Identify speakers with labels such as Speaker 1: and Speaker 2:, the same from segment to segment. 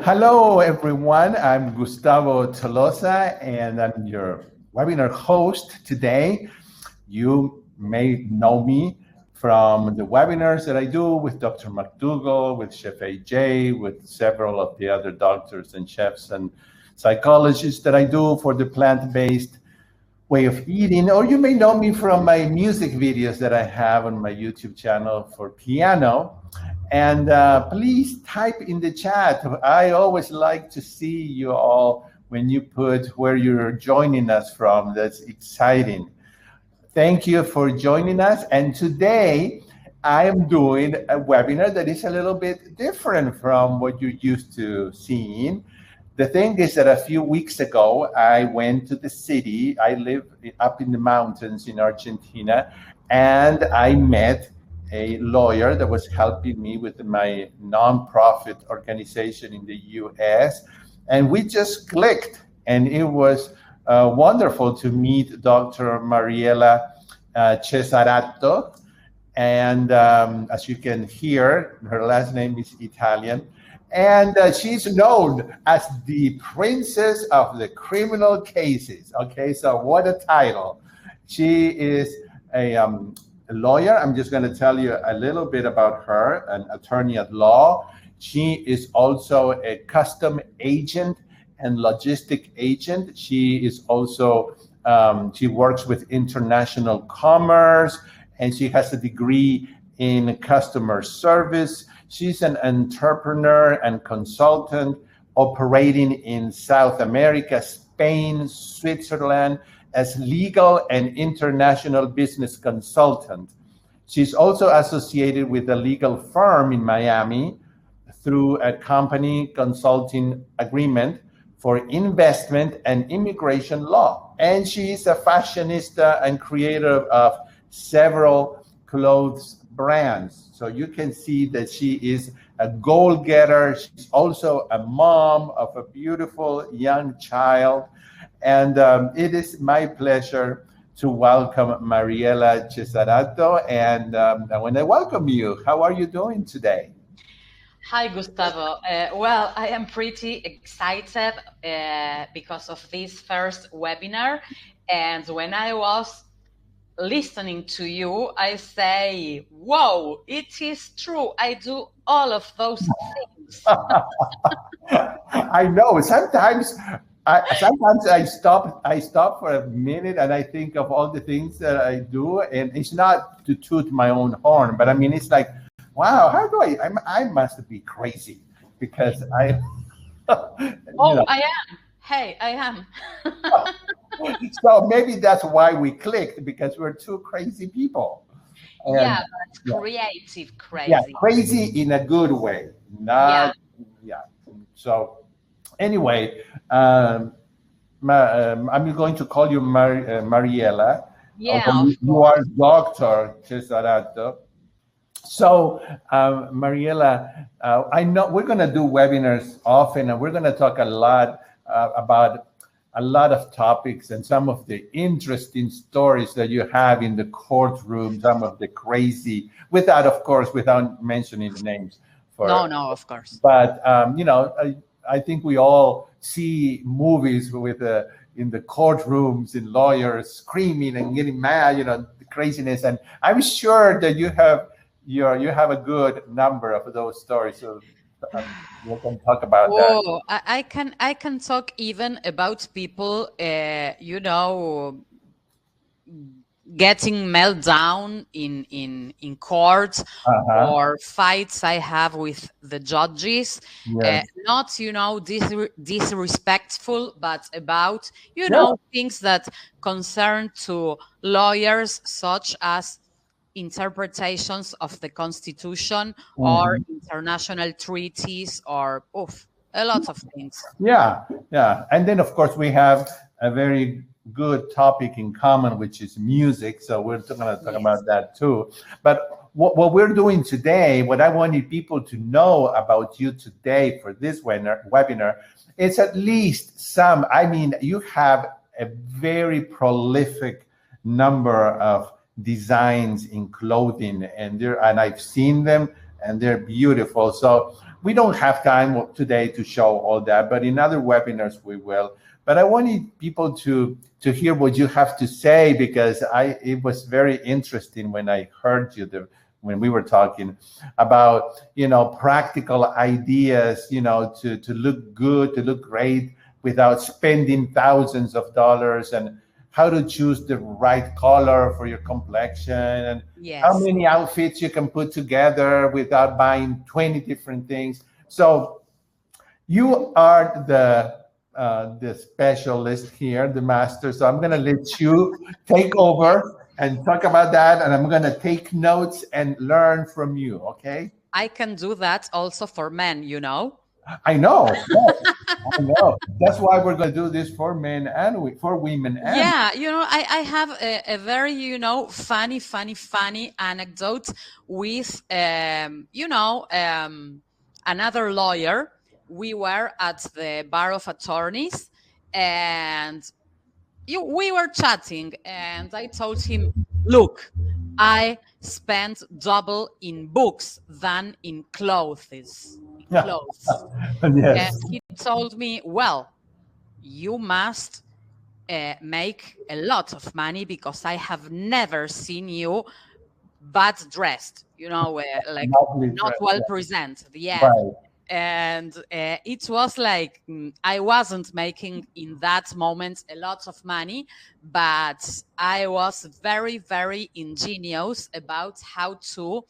Speaker 1: Hello, everyone. I'm Gustavo Tolosa, and I'm your webinar host today. You may know me from the webinars that I do with Dr. McDougall, with Chef AJ, with several of the other doctors and chefs and psychologists that I do for the plant-based way of eating, or you may know me from my music videos that I have on my YouTube channel for piano. And please type in the chat. I always like to see you all when you put where you're joining us from. That's exciting. Thank you for joining us. And today I am doing a webinar that is a little bit different from what you're used to seeing. The thing is that a few weeks ago, I went to the city. I live up in the mountains in Argentina, and I met a lawyer that was helping me with my nonprofit organization in the US. And we just clicked, and it was wonderful to meet Dr. Mariela Cesarato. And as you can hear, her last name is Italian. And she's known as the princess of the criminal cases. Okay, so what a title. She is a lawyer. I'm just going to tell you a little bit about her, an attorney at law. She is also a custom agent and logistic agent. She is also, she works with international commerce, and she has a degree in customer service. She's an entrepreneur and consultant operating in South America, Spain, Switzerland as legal and international business consultant. She's also associated with a legal firm in Miami through a company consulting agreement for investment and immigration law. And she's a fashionista and creator of several clothes brands. So you can see that she is a goal-getter. She's also a mom of a beautiful young child. And it is my pleasure to welcome Mariela Cesarato. And I want to welcome you. How are you doing today?
Speaker 2: Hi, Gustavo. Well, I am pretty excited because of this first webinar. And when I was listening to you, I say, whoa, it is true. I do all of those things.
Speaker 1: I know. Sometimes I stop for a minute and I think of all the things that I do, and it's not to toot my own horn, but I mean it's like, wow, how do I must be crazy because I
Speaker 2: Oh, I am. Hey, I am.
Speaker 1: So maybe that's why we clicked, because we're two crazy people. And
Speaker 2: Yeah, but creative
Speaker 1: yeah,
Speaker 2: crazy.
Speaker 1: crazy in a good way.
Speaker 2: Yeah.
Speaker 1: Not yeah. So anyway, I'm going to call you Mariela.
Speaker 2: Yeah,
Speaker 1: Although
Speaker 2: of
Speaker 1: you
Speaker 2: course.
Speaker 1: are Dr. Cesarato. So, Mariela, I know we're going to do webinars often, and we're going to talk a lot about a lot of topics and some of the interesting stories that you have in the courtroom, some of the crazy, without, of course, without mentioning names.
Speaker 2: No, of course.
Speaker 1: But I think we all see movies with in the courtrooms and lawyers screaming and getting mad, the craziness. And I'm sure that you have a good number of those stories. So we can talk about that.
Speaker 2: Oh, I can talk even about people, getting meltdown in court,
Speaker 1: Uh-huh.
Speaker 2: or fights I have with the judges.
Speaker 1: Yes.
Speaker 2: Not disrespectful, but about
Speaker 1: Yeah.
Speaker 2: things that concern to lawyers, such as interpretations of the Constitution or
Speaker 1: Mhm.
Speaker 2: international treaties, or a lot of things.
Speaker 1: Yeah, yeah. And then, of course, we have a very good topic in common, which is music. So we're going to talk
Speaker 2: Yes.
Speaker 1: about that too. But what we're doing today, what I wanted people to know about you today for this webinar, is at least some. I mean, you have a very prolific number of designs in clothing, and I've seen them, and they're beautiful. So we don't have time today to show all that, but in other webinars we will. But I wanted people to hear what you have to say, because it was very interesting when I heard you when we were talking about, practical ideas, to look good, to look great without spending thousands of dollars, and how to choose the right color for your complexion, and how
Speaker 2: Yes.
Speaker 1: many outfits you can put together without buying 20 different things. So you are the specialist here, the master. So I'm going to let you take over and talk about that, and I'm going to take notes and learn from you. Okay?
Speaker 2: I can do that also for men, you know.
Speaker 1: I know. Yes, I know. That's why we're going to do this for men and for women and.
Speaker 2: Yeah, I have a very, funny anecdote with, another lawyer. We were at the bar of attorneys, and we were chatting, and I told him, look, I spent double in books than in clothes.
Speaker 1: Yeah.
Speaker 2: Clothes. And
Speaker 1: Yes.
Speaker 2: he told me, well, you must make a lot of money, because I have never seen you bad dressed, like
Speaker 1: Lovely
Speaker 2: not
Speaker 1: dress.
Speaker 2: well
Speaker 1: Yeah.
Speaker 2: presented. Yeah.
Speaker 1: Right.
Speaker 2: And it was like, I wasn't making in that moment a lot of money, but I was very, very ingenious about how to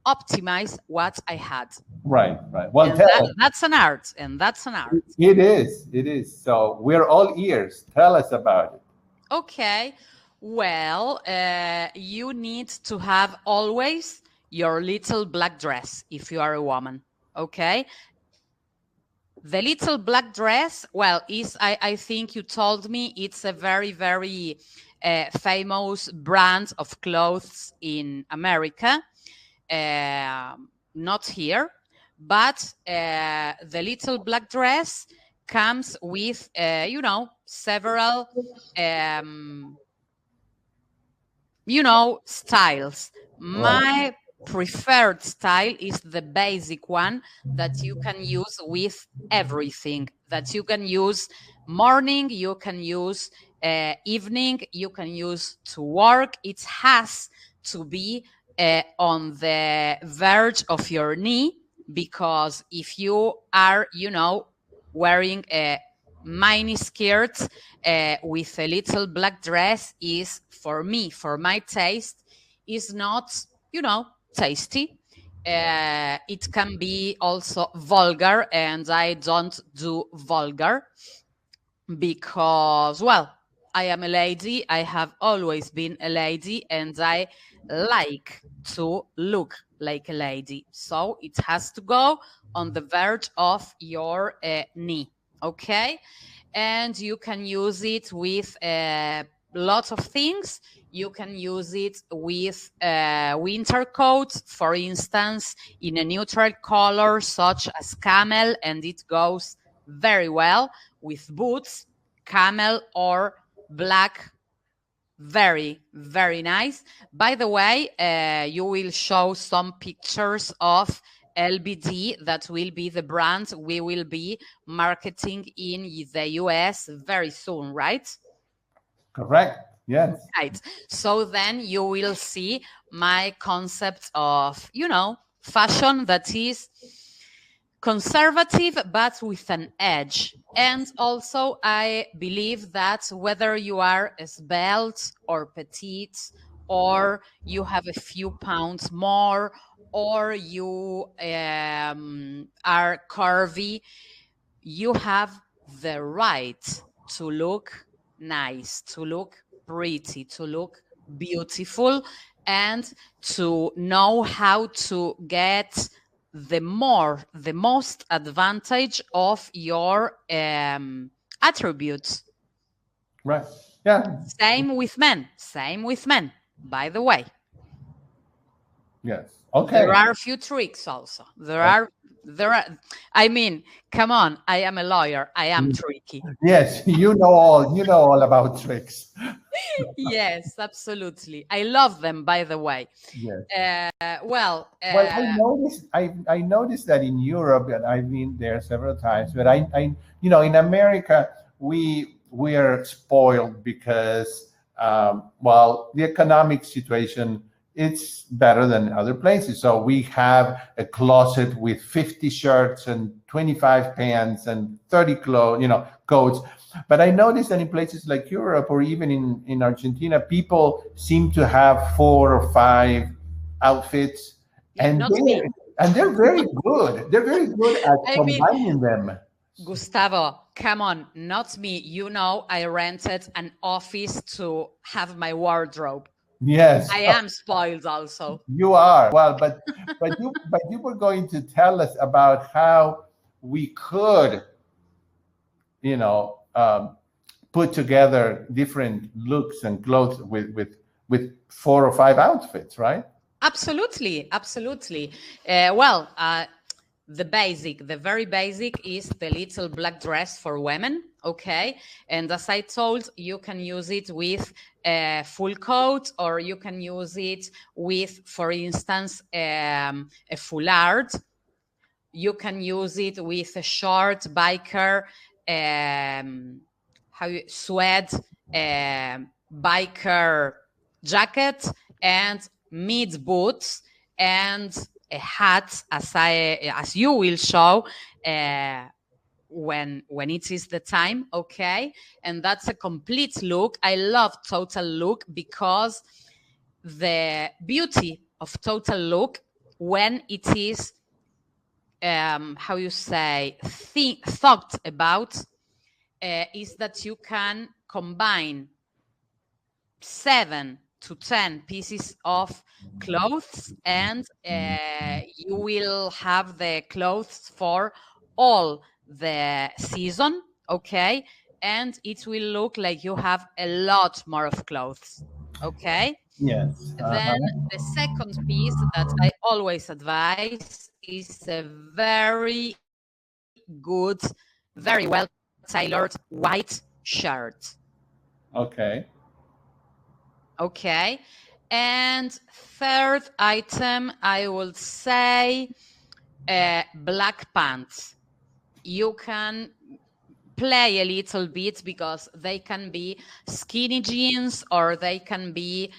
Speaker 2: optimize what I had.
Speaker 1: Right. Right. Well,
Speaker 2: And
Speaker 1: tell us.
Speaker 2: that's an art. And that's an art.
Speaker 1: It is. It is. So we're all ears. Tell us about it.
Speaker 2: Okay. Well, you need to have always your little black dress if you are a woman. Okay. The little black dress, well, I think you told me it's a very, very famous brand of clothes in America. Not here, but the little black dress comes with, several, um, styles.
Speaker 1: Right.
Speaker 2: My preferred style is the basic one that you can use with everything, that you can use morning, you can use evening, you can use to work. It has to be on the verge of your knee, because if you are, wearing a mini skirt with a little black dress, is, for me, for my taste, is not, tasty. It can be also vulgar, and I don't do vulgar, because, well, I am a lady. I have always been a lady, and I like to look like a lady. So it has to go on the verge of your knee. Okay. And you can use it with lots of things. You can use it with winter coats, for instance, in a neutral color such as camel, and it goes very well with boots, camel or black. Very, very nice. By the way, you will show some pictures of LBD. That will be the brand we will be marketing in the US very soon, right?
Speaker 1: Correct. Yes.
Speaker 2: Right. So then you will see my concept of, fashion that is conservative but with an edge. And also, I believe that whether you are svelte or petite, or you have a few pounds more, or you are curvy, you have the right to look nice, to look pretty, to look beautiful, and to know how to get the most advantage of your attributes.
Speaker 1: Right. Yeah.
Speaker 2: Same with men. Same with men, by the way.
Speaker 1: Yes. Okay.
Speaker 2: There are a few tricks also. There
Speaker 1: Okay.
Speaker 2: are There are, I mean, come on, I am a lawyer. I am tricky.
Speaker 1: Yes, you know all about tricks.
Speaker 2: Yes, absolutely. I love them, by the way.
Speaker 1: Yes.
Speaker 2: Well,
Speaker 1: Well, I noticed that in Europe, and I've been there several times, but in America, we are spoiled because, well, the economic situation, it's better than other places. So we have a closet with 50 shirts and 25 pants and 30 clothes, coats. But I noticed that in places like Europe or even in Argentina, people seem to have 4 or 5 outfits,
Speaker 2: yeah,
Speaker 1: and
Speaker 2: not me.
Speaker 1: they're very good. They're very good at
Speaker 2: I mean,
Speaker 1: combining them.
Speaker 2: Gustavo, come on, not me. You know, I rented an office to have my wardrobe.
Speaker 1: Yes,
Speaker 2: I am spoiled also.
Speaker 1: you are. Well, but you were going to tell us about how we could, you know, put together different looks and clothes with 4 or 5 outfits, right?
Speaker 2: Absolutely, absolutely. Well, the very basic is the little black dress for women. Okay. And as I told, you can use it with a full coat, or you can use it with, for instance, a foulard. You can use it with a short biker, suede biker jacket and mid boots and a hat, as you will show uh, when it is the time. Okay. And that's a complete look. I love total look because the beauty of total look, when it is how you say, thought about, is that you can combine 7 to 10 pieces of clothes, and you will have the clothes for all the season. Okay. And it will look like you have a lot more of clothes. Okay.
Speaker 1: Yes.
Speaker 2: Then the second piece that I always advise is a very good, very well tailored white shirt.
Speaker 1: Okay.
Speaker 2: Okay. And third item, I would say black pants. You can play a little bit because they can be skinny jeans or they can be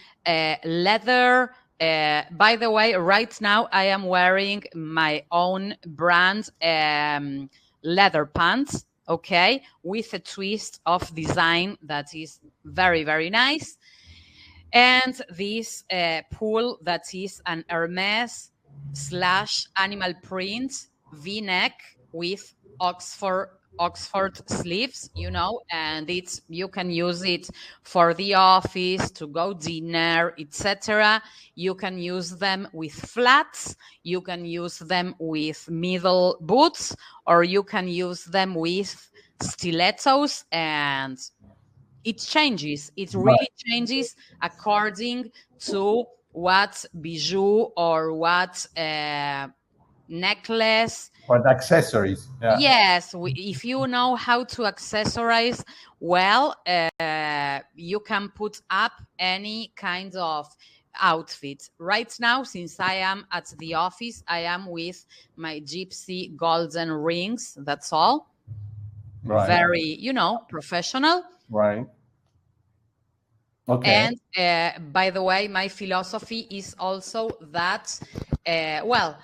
Speaker 2: leather. By the way, right now I am wearing my own brand leather pants, okay, with a twist of design that is very, very nice. And this pool that is an Hermes / animal print V-neck with Oxford sleeves, and you can use it for the office, to go dinner, etc. You can use them with flats, you can use them with middle boots, or you can use them with stilettos, and it changes. It really changes according to what bijou or what necklace.
Speaker 1: Or the accessories. Yeah.
Speaker 2: Yes, if you know how to accessorize well, you can put up any kind of outfit. Right now, since I am at the office, I am with my gypsy golden rings. That's all.
Speaker 1: Right.
Speaker 2: Very, professional.
Speaker 1: Right. Okay.
Speaker 2: And by the way, my philosophy is also that, well,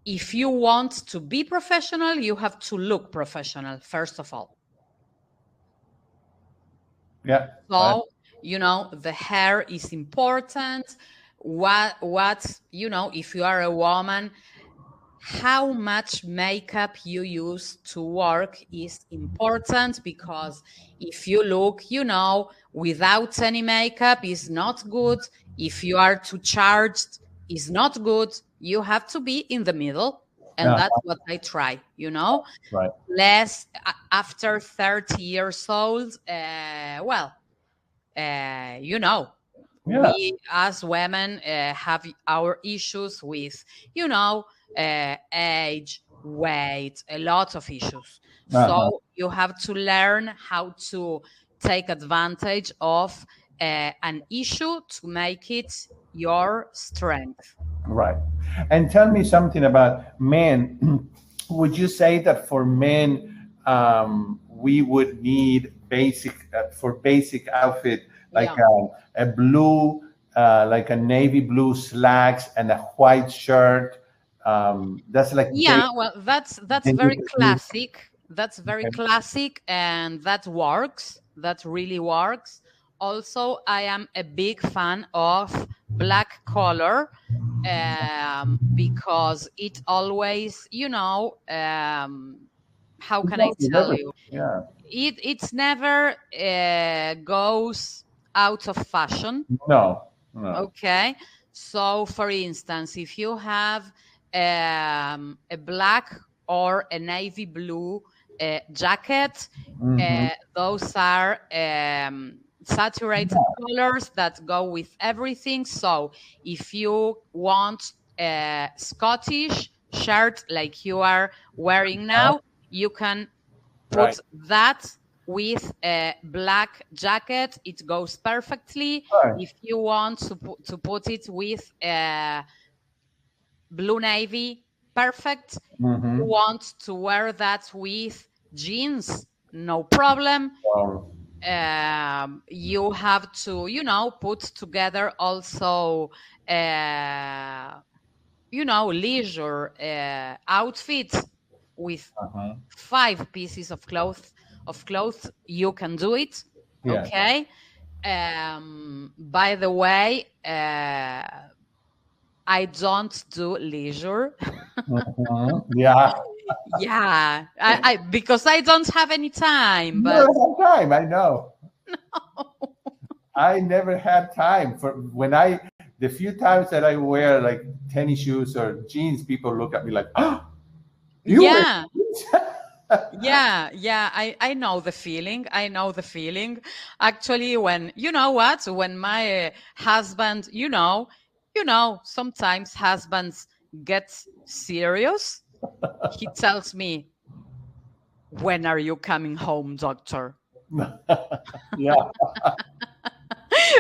Speaker 2: if you want to be professional, you have to look professional, first of all.
Speaker 1: Yeah.
Speaker 2: So, the hair is important. What, if you are a woman, how much makeup you use to work is important, because if you look, without any makeup is not good. If you are too charged, is not good. You have to be in the middle. And
Speaker 1: Yeah.
Speaker 2: that's what I try,
Speaker 1: Right.
Speaker 2: less after 30 years old.
Speaker 1: Yeah.
Speaker 2: We as women have our issues with, age, weight, a lot of issues. So you have to learn how to take advantage of an issue to make it your strength.
Speaker 1: Right. And tell me something about men. Would you say that for men, we would need basic for basic outfit like
Speaker 2: Yeah.
Speaker 1: a blue, like a navy blue slacks and a white shirt? That's like
Speaker 2: Yeah, well, that's very
Speaker 1: basic.
Speaker 2: classic. That's very classic, and that works. That really works. Also, I am a big fan of black color because it always, how
Speaker 1: It
Speaker 2: can I
Speaker 1: goes with
Speaker 2: tell
Speaker 1: everything.
Speaker 2: you?
Speaker 1: Yeah.
Speaker 2: It's never goes out of fashion.
Speaker 1: No. No.
Speaker 2: Okay. So, for instance, if you have a black or a navy blue jacket,
Speaker 1: Mm-hmm.
Speaker 2: those are saturated colors that go with everything. So, if you want a Scottish shirt like you are wearing now, you can
Speaker 1: Right.
Speaker 2: put that with a black jacket. It goes perfectly.
Speaker 1: Right.
Speaker 2: If you want to put it with a blue navy, perfect. You
Speaker 1: Mm-hmm.
Speaker 2: want to wear that with jeans, no problem.
Speaker 1: So,
Speaker 2: You have to, put together also, uh, leisure outfit with
Speaker 1: uh-huh.
Speaker 2: 5 pieces of clothes. You can do it.
Speaker 1: Yeah.
Speaker 2: Okay. By the way, I don't do leisure.
Speaker 1: Mhm. Yeah.
Speaker 2: Yeah, I because I don't have any time.
Speaker 1: You
Speaker 2: But
Speaker 1: never have time. I know. I never had time for when the few times that I wear like tennis shoes or jeans, people look at me like, "Oh, you wear
Speaker 2: yeah,
Speaker 1: jeans?"
Speaker 2: yeah, I know the feeling. I know the feeling. Actually, when you know what, when my husband, sometimes husbands get serious. He tells me, "When are you coming home, doctor?"
Speaker 1: Yeah.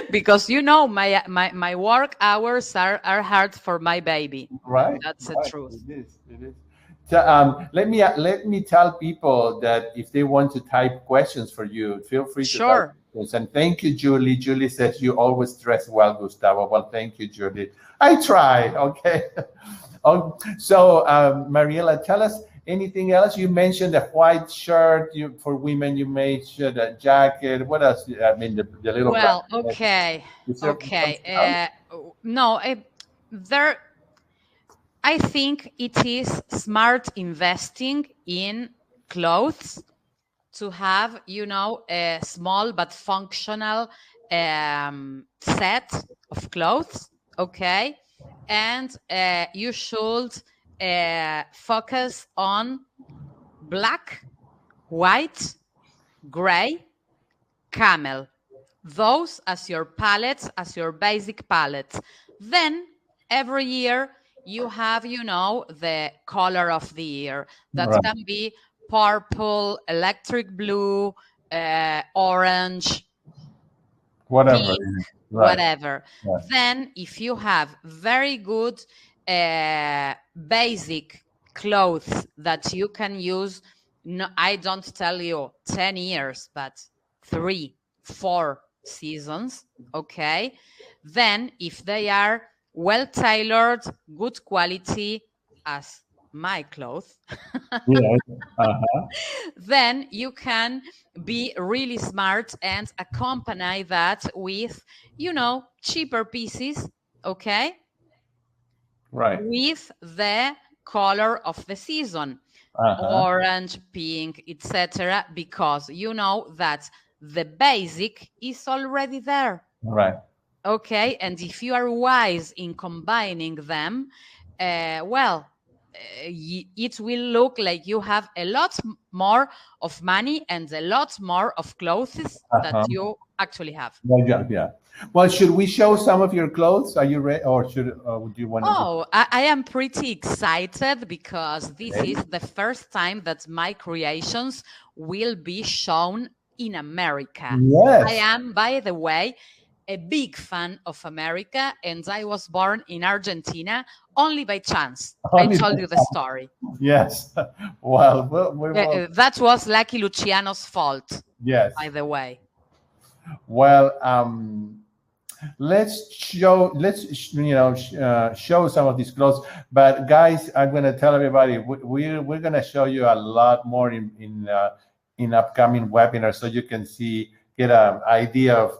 Speaker 2: Because my work hours are hard for my baby.
Speaker 1: Right.
Speaker 2: That's the
Speaker 1: Right.
Speaker 2: truth.
Speaker 1: It is. It is. So, let me tell people that if they want to type questions for you, feel free to type
Speaker 2: Sure.
Speaker 1: questions. And thank you, Julie. Julie says you always dress well, Gustavo. Well, thank you, Julie. I try. Okay. Oh, so Mariela, tell us anything else. You mentioned a white shirt. You for women. You mentioned a jacket. What else? I mean, the little black.
Speaker 2: Well, okay.
Speaker 1: Is there
Speaker 2: Okay.
Speaker 1: something else?
Speaker 2: No, there I think it is smart investing in clothes to have, a small but functional set of clothes. Okay. And you should focus on black, white, gray, camel. Those as your palettes, as your basic palettes. Then every year you have, the color of the year. That
Speaker 1: Right.
Speaker 2: can be purple, electric blue, orange,
Speaker 1: Whatever.
Speaker 2: pink,
Speaker 1: Right.
Speaker 2: whatever.
Speaker 1: Yeah.
Speaker 2: Then, if you have very good basic clothes that you can use, no, I don't tell you 10 years, but 3, 4 seasons, okay? Then, if they are well tailored, good quality, as my clothes,
Speaker 1: Yeah. Uh-huh.
Speaker 2: then you can be really smart and accompany that with, cheaper pieces, okay,
Speaker 1: Right.
Speaker 2: with the color of the season,
Speaker 1: Uh-huh.
Speaker 2: orange, pink, etc., because you know that the basic is already there.
Speaker 1: Right.
Speaker 2: Okay, and if you are wise in combining them, well, it will look like you have a lot more of money and a lot more of clothes that you actually have.
Speaker 1: Yeah. Well, should we show some of your clothes? Are you ready, or do you want to?
Speaker 2: Oh, I am pretty excited because this is the first time that my creations will be shown in America.
Speaker 1: Yes.
Speaker 2: I am, by the way, a big fan of America, and I was born in Argentina only by chance. I told you the story.
Speaker 1: Yes. Well,
Speaker 2: that was Lucky Luciano's fault.
Speaker 1: Yes.
Speaker 2: By the way.
Speaker 1: Well, let's show some of these clothes. But guys, I'm going to tell everybody we're going to show you a lot more in upcoming webinars, so you can get an idea of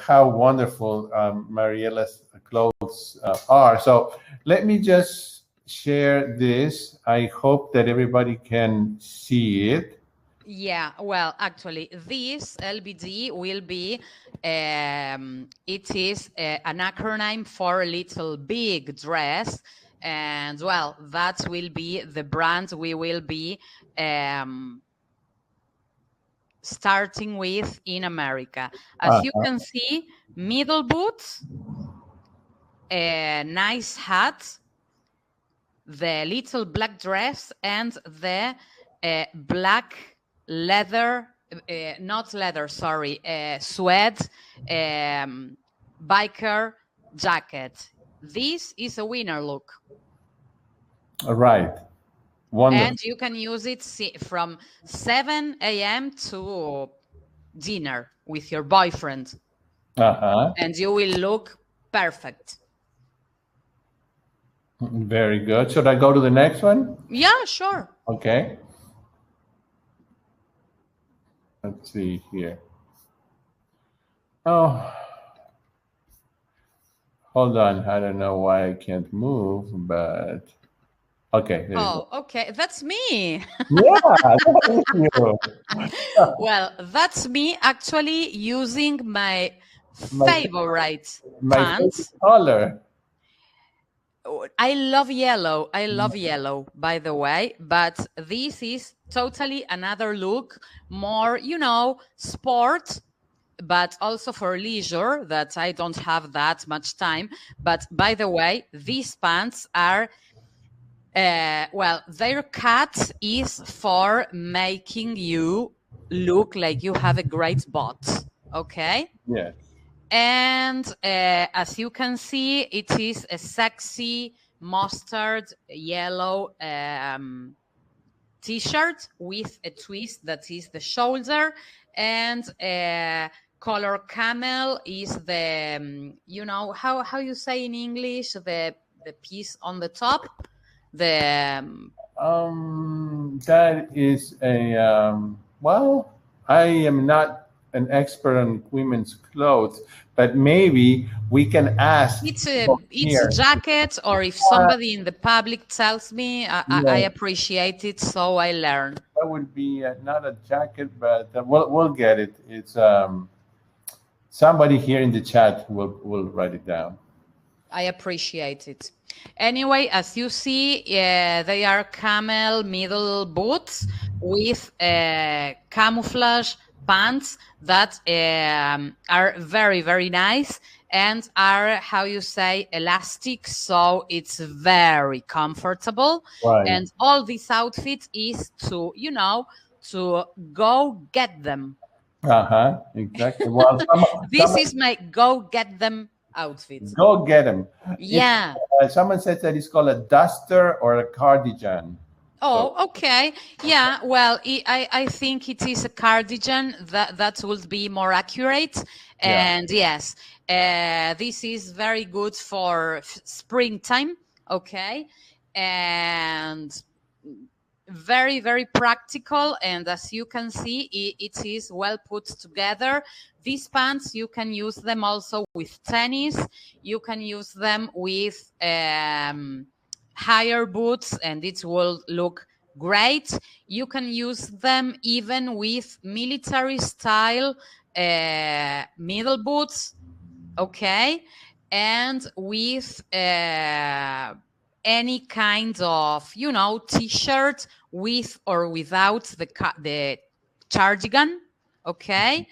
Speaker 1: how wonderful Mariella's clothes are. So let me just share this. I hope that everybody can see it.
Speaker 2: Yeah, well, actually, this LBD will be, it is an acronym for Little Big Dress. And, well, that will be the brand we will be starting with in America. As you can see, middle boots, a nice hat, the little black dress, and the black leather, not leather, sorry, suede biker jacket. This is a winner look.
Speaker 1: All right. Wonderful.
Speaker 2: And you can use it from 7 a.m. to dinner with your boyfriend. And you will look perfect.
Speaker 1: Very good. Should I go to the next one?
Speaker 2: Yeah, sure.
Speaker 1: Okay. Let's see here. Oh, hold on. I don't know why I can't move, but okay.
Speaker 2: Oh, okay. That's me.
Speaker 1: Yeah, that's you.
Speaker 2: Well, that's me actually using my favorite pants.
Speaker 1: Favorite color.
Speaker 2: I love yellow. I love yellow, by the way, but this is totally another look, more, sport, but also for leisure, that I don't have that much time. But by the way, these pants are, their cut is for making you look like you have a great butt, okay?
Speaker 1: Yeah.
Speaker 2: And as you can see, it is a sexy mustard yellow t-shirt with a twist that is the shoulder, and color camel is the, how you say in English, the piece on the top. That
Speaker 1: is a I am not an expert on women's clothes, but maybe we can ask.
Speaker 2: It's a jacket, or if somebody in the public tells me, I appreciate it, so I learn.
Speaker 1: That would be not a jacket, but we'll get it. It's somebody here in the chat will write it down.
Speaker 2: I appreciate it. Anyway, as you see, they are camel middle boots with camouflage pants that are very, very nice and are, how you say, elastic, so it's very comfortable.
Speaker 1: Right.
Speaker 2: And all this outfit is to go get them.
Speaker 1: Exactly. Well,
Speaker 2: this is my go get them outfit.
Speaker 1: Go get them.
Speaker 2: Yeah.
Speaker 1: Someone says that it's called a duster or a cardigan.
Speaker 2: Oh, okay. Yeah, well, I think it is a cardigan. That would be more accurate. And yes, this is very good for springtime. Okay. And very, very practical. And as you can see, it is well put together. These pants, you can use them also with tennis. You can use them with higher boots, and it will look great. You can use them even with military style middle boots, okay, and with a any kind of, t-shirt with or without the cardigan, okay?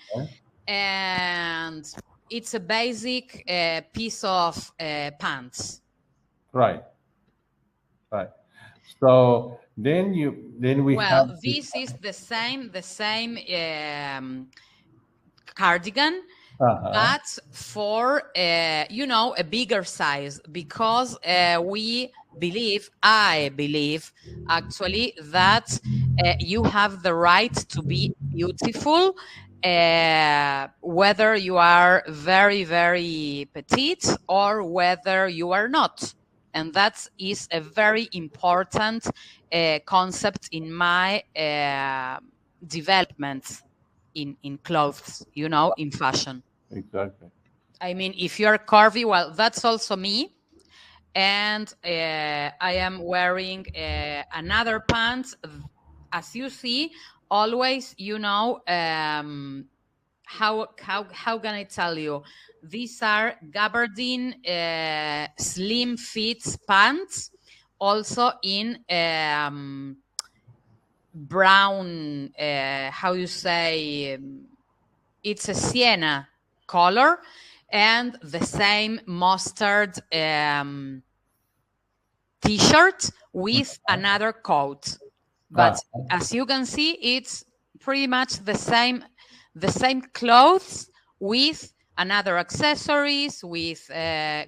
Speaker 2: And it's a basic piece of pants.
Speaker 1: Right. Right. So then we have
Speaker 2: this is the same cardigan, but for a bigger size, because I believe actually that you have the right to be beautiful, whether you are very, very petite or whether you are not. And that is a very important concept in my development in clothes, in fashion.
Speaker 1: Exactly.
Speaker 2: I mean, if you're curvy, well, that's also me. And I am wearing another pants. As you see, always, how can I tell you? These are gabardine slim fit pants, also in brown, how you say, it's a sienna color, and the same mustard t-shirt with another coat. But as you can see, it's pretty much the same clothes with another accessories, with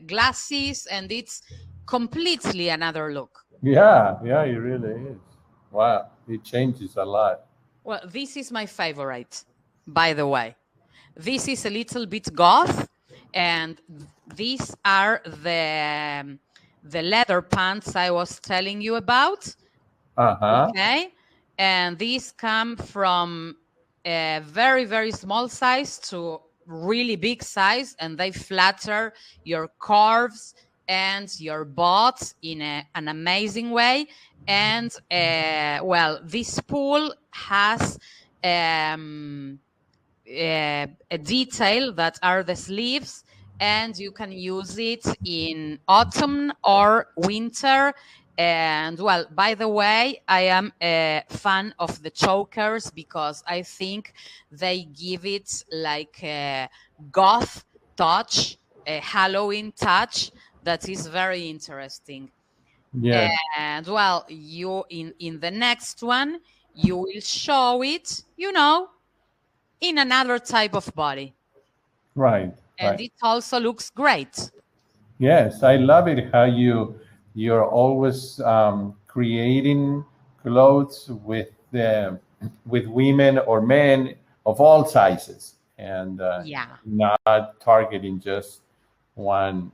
Speaker 2: glasses, and it's completely another look.
Speaker 1: Yeah, it really is. Wow, it changes a lot.
Speaker 2: Well, this is my favorite, by the way. This is a little bit goth, and these are the leather pants I was telling you about. Okay, and these come from a very, very small size to really big size, and they flatter your curves and your butt in an amazing way. And well, this spool has a detail that are the sleeves, and you can use it in autumn or winter. And well, by the way, I am a fan of the chokers because I think they give it like a goth touch, a Halloween touch that is very interesting.
Speaker 1: Yes.
Speaker 2: And well, you in the next one, you will show it, in another type of body.
Speaker 1: Right.
Speaker 2: And it also looks great.
Speaker 1: Yes, I love it how you're always creating clothes with women or men of all sizes, and
Speaker 2: Yeah.
Speaker 1: not targeting just one.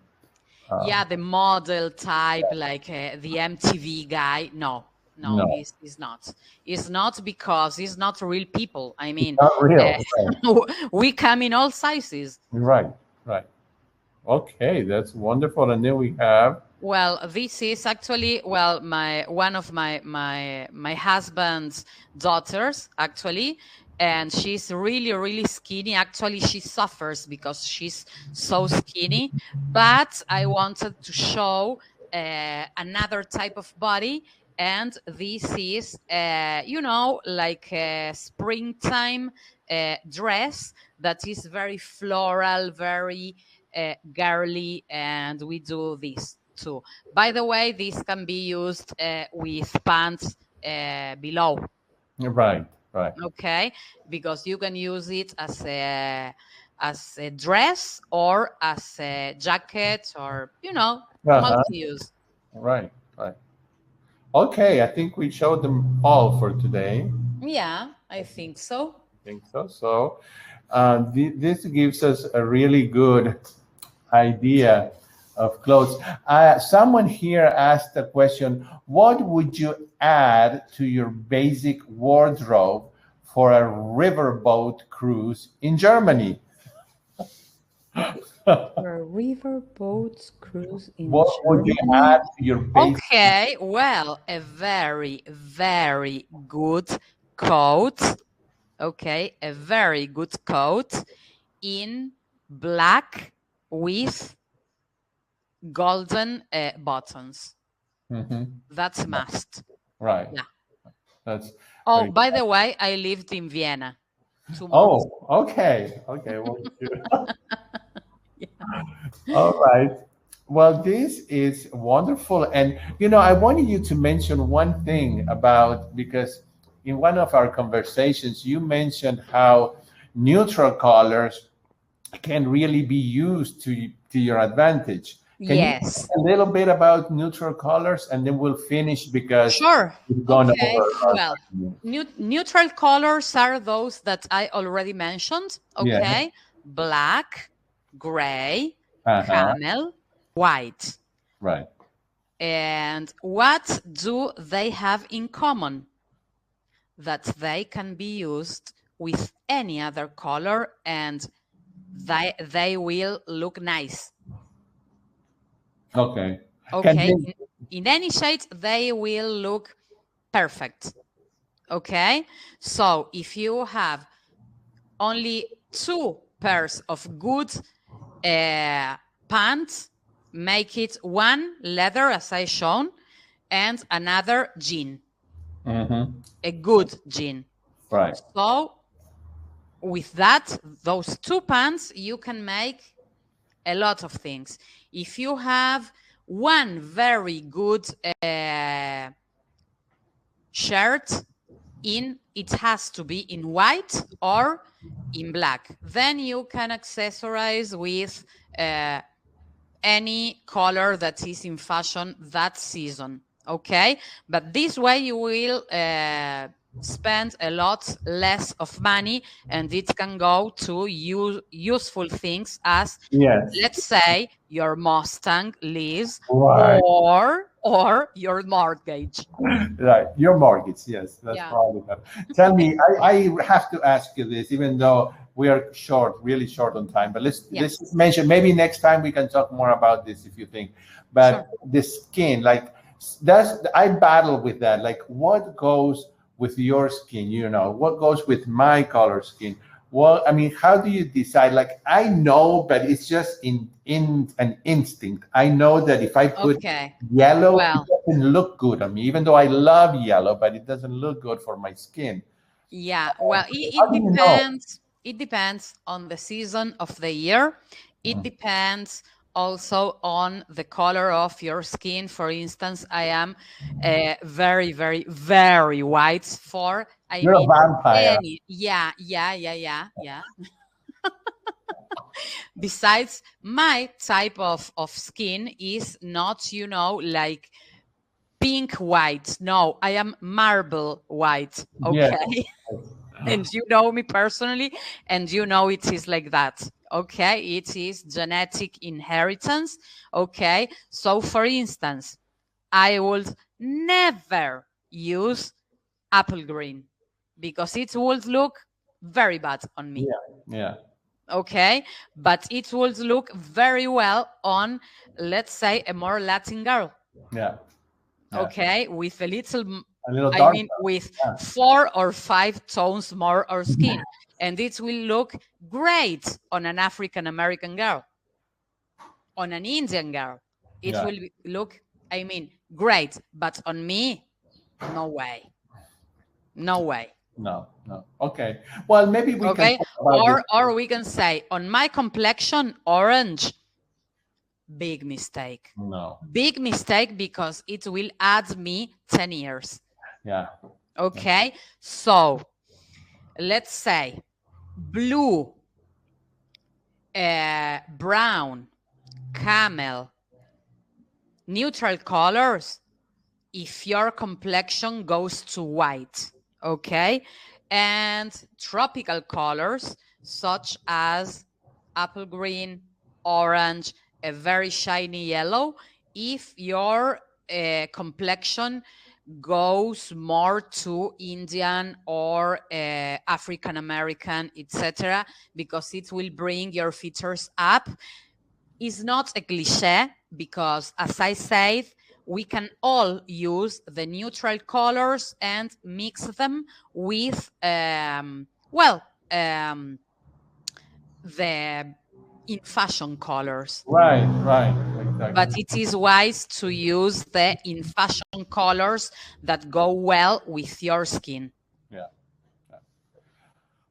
Speaker 2: Yeah, the model type, like the MTV guy. No,
Speaker 1: No,
Speaker 2: he's not. He's not, because he's not real people. I mean,
Speaker 1: not real.
Speaker 2: we come in all sizes.
Speaker 1: Right. Right. Okay, that's wonderful. And then we have.
Speaker 2: Well, this is actually, well, one of my husband's daughters, actually, and she's really, really skinny. Actually, she suffers because she's so skinny. But I wanted to show another type of body, and this is, like a springtime dress that is very floral, very girly, and we do this too. By the way, this can be used with pants below.
Speaker 1: Right. Right.
Speaker 2: Okay, because you can use it as a dress or as a jacket, or multi-use.
Speaker 1: Right. Right. Okay, I think we showed them all for today.
Speaker 2: Yeah, I think so.
Speaker 1: I think so. So this gives us a really good idea of clothes. Someone here asked the question: what would you add to your basic wardrobe for a riverboat cruise in Germany?
Speaker 3: For a riverboat cruise in
Speaker 1: What would you
Speaker 3: Germany?
Speaker 1: add to your basic?
Speaker 2: Okay, well, a very, very good coat. Okay, a very good coat in black with golden buttons. That's a must.
Speaker 1: Right.
Speaker 2: Yeah.
Speaker 1: That's.
Speaker 2: Oh, by the way, I lived in Vienna 2 months.
Speaker 1: Oh, okay. Okay. Well, all right. Well, this is wonderful. And, I wanted you to mention one thing about, because in one of our conversations, you mentioned how neutral colors can really be used to your advantage. Can you
Speaker 2: Yes.
Speaker 1: talk a little bit about neutral colors, and then we'll finish because
Speaker 2: Sure.
Speaker 1: we've gone
Speaker 2: Okay.
Speaker 1: over our
Speaker 2: Well,
Speaker 1: 5 minutes.
Speaker 2: neutral colors are those that I already mentioned.
Speaker 1: Yeah.
Speaker 2: Okay. Black, gray,
Speaker 1: Uh-huh.
Speaker 2: camel, white.
Speaker 1: Right.
Speaker 2: And what do they have in common? That they can be used with any other color and they will look nice.
Speaker 1: Okay.
Speaker 2: Okay. In any shade, they will look perfect. Okay. So if you have only 2 pairs of good pants, make it one leather, as I shown, and another jean, a good jean.
Speaker 1: Right.
Speaker 2: So with that, those 2 pants, you can make a lot of things. If you have one very good shirt, it has to be in white or in black. Then you can accessorize with any color that is in fashion that season. Okay, but this way you will spend a lot less of money, and it can go to useful things as,
Speaker 1: Yes.
Speaker 2: let's say, your Mustang lease,
Speaker 1: Right.
Speaker 2: or your mortgage.
Speaker 1: Right. Your mortgage. Yes, that's
Speaker 2: Yeah.
Speaker 1: probably better. Tell me, I have to ask you this, even though we are short, really short on time. But let's just mention. Maybe next time we can talk more about this if you think. But
Speaker 2: Sure.
Speaker 1: the skin, like I battle with that. Like, what goes with your skin? What goes with my color skin? Well, I mean, how do you decide? Like, I know, but it's just in an instinct. I know that if I put
Speaker 2: Okay.
Speaker 1: yellow,
Speaker 2: Well,
Speaker 1: it doesn't look good on me, even though I love yellow, but it doesn't look good for my skin.
Speaker 2: yeah. Well,
Speaker 1: How
Speaker 2: it
Speaker 1: do you know?
Speaker 2: depends. It depends on the season of the year. It depends also on the color of your skin. For instance, I am very, very, very white for,
Speaker 1: You're a vampire.
Speaker 2: yeah. Besides, my type of skin is not, like pink white. No, I am marble white.
Speaker 1: Yes.
Speaker 2: Okay. And you know me personally, and it is like that. Okay. It is genetic inheritance. Okay. So, for instance, I would never use apple green because it would look very bad on me.
Speaker 1: Yeah.
Speaker 2: Okay. But it would look very well on, let's say, a more Latin girl.
Speaker 1: Yeah.
Speaker 2: Okay. With a little,
Speaker 1: dark.
Speaker 2: with 4 or 5 tones more of skin. And it will look great on an African American girl, on an Indian girl. It will look, great. But on me, no way. No way.
Speaker 1: No. Okay. Well, maybe we can
Speaker 2: Okay.
Speaker 1: talk about this.
Speaker 2: Or we can say, on my complexion, orange. Big mistake.
Speaker 1: No.
Speaker 2: Big mistake, because it will add me 10 years.
Speaker 1: Yeah.
Speaker 2: Okay. So let's say blue, brown, camel, neutral colors, if your complexion goes to white. Okay. And tropical colors such as apple green, orange, a very shiny yellow, if your complexion goes more to Indian or African American, etc., because it will bring your features up. It's not a cliche, because, as I said, we can all use the neutral colors and mix them with, the in fashion colors.
Speaker 1: Right.
Speaker 2: But it is wise to use the in fashion colors that go well with your skin.
Speaker 1: Yeah.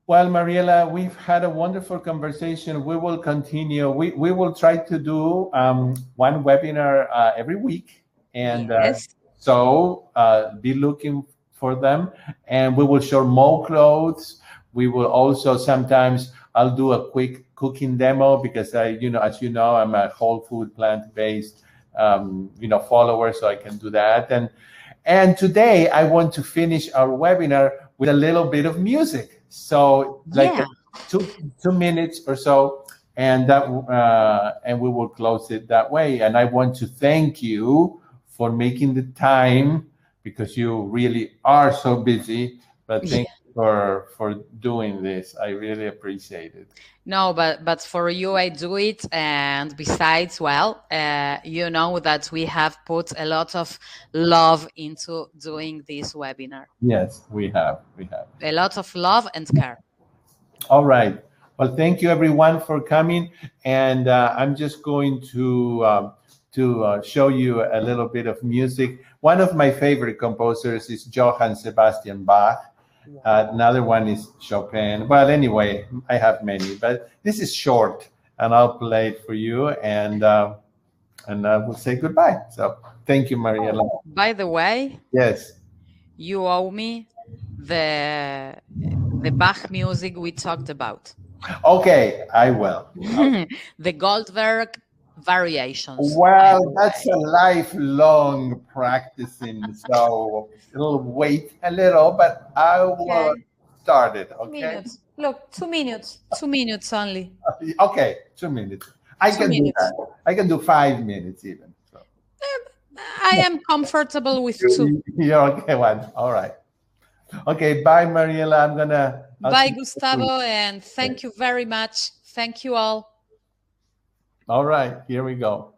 Speaker 1: Well, Mariela, we've had a wonderful conversation. We will continue. We will try to do one webinar every week. And
Speaker 2: Yes.
Speaker 1: so be looking for them. And we will show more clothes. We will also sometimes, I'll do a quick cooking demo because as you know, I'm a whole food plant-based, follower, so I can do that. And today I want to finish our webinar with a little bit of music. So like
Speaker 2: Yeah.
Speaker 1: 2 minutes or so, and we will close it that way. And I want to thank you for making the time because you really are so busy. But thank you for doing this. I really appreciate it.
Speaker 2: No, but for you, I do it. And besides, well, you know that we have put a lot of love into doing this webinar.
Speaker 1: Yes, we have.
Speaker 2: A lot of love and care.
Speaker 1: All right. Well, thank you everyone for coming. And I'm just going to show you a little bit of music. One of my favorite composers is Johann Sebastian Bach. Another one is Chopin. Well, anyway, I have many, but this is short, and I'll play it for you, and we'll say goodbye. So, thank you, Mariela.
Speaker 2: By the way,
Speaker 1: Yes.
Speaker 2: you owe me the Bach music we talked about.
Speaker 1: Okay, I will.
Speaker 2: The Goldberg variations.
Speaker 1: Well, that's a lifelong practicing, so it'll wait a little, but I will start it. Okay.
Speaker 3: Minutes. Look, 2 minutes.
Speaker 2: 2 minutes only.
Speaker 1: Okay, 2 minutes. I can do that. I can do 5 minutes even. So.
Speaker 2: I am comfortable with 2.
Speaker 1: You're okay, one. All right. Okay, bye, Mariela.
Speaker 2: Bye, Gustavo, and thank you very much. Thank you all.
Speaker 1: All right, here we go.